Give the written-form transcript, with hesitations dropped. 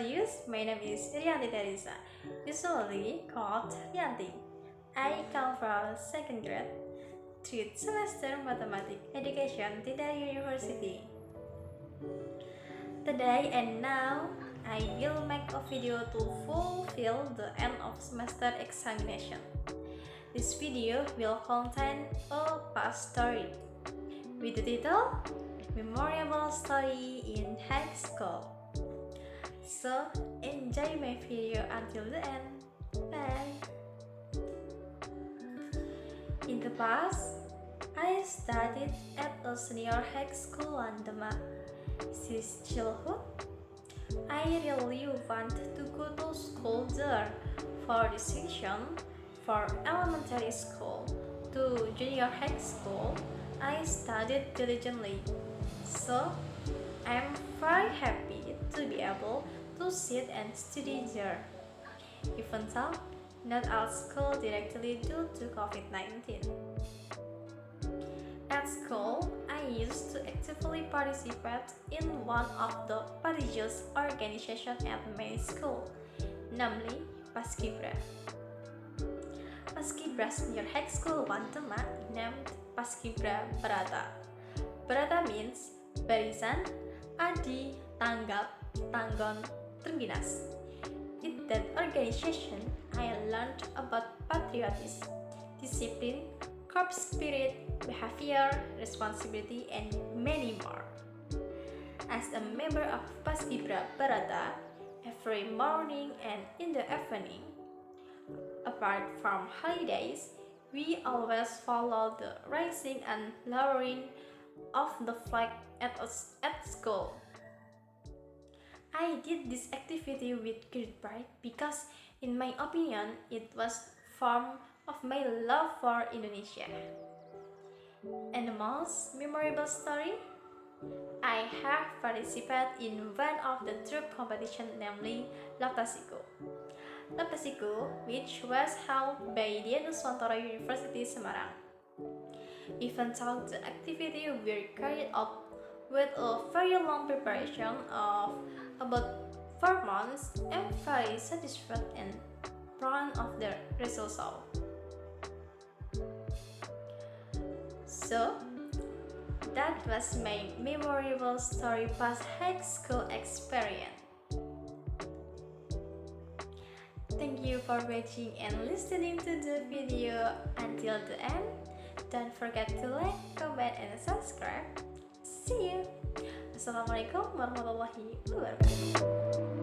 introduce, my name is Riyanti Terisa, usually called Riyanti. I come from second grade, 3rd semester mathematics education at the university. Today and now, I will make a video to fulfill the end of semester examination. This video will contain a past story with the title Memorable Story in High School. So, enjoy my video until the end. Bye! In the past, I studied at a senior high school Landema. Since childhood, I really want to go to school there. For distinction, for elementary school to junior high school, I studied diligently. So, I'm very happy to be able to sit and study there. Even though not all school directly due to COVID-19. At school, I used to actively participate in one of the prestigious organizations at my school, namely Paskibra. Paskibra Senior High School Wantema named Paskibra Barata. Barata means barisan, adi, tanggap, tanggon, terbinas. In that organization, I learned about patriotism, discipline, corps spirit, behavior, responsibility, and many more. As a member of Paskibra Barata, every morning and in the evening, apart from holidays, we always follow the raising and lowering of the flag at school. I did this activity with great pride because, in my opinion, it was a form of my love for Indonesia. And the most memorable story? I have participated in one of the troop competition, namely Laptasiku. Laptasiku, which was held by the Nuswantara University Semarang. Even though the activity were carried out with a very long preparation of about 4 months, I'm very satisfied and proud of the results. So, that was my memorable story past high school experience. Thank you for watching and listening to the video until the end. Don't forget to like, comment, and subscribe. See you. Assalamualaikum warahmatullahi wabarakatuh.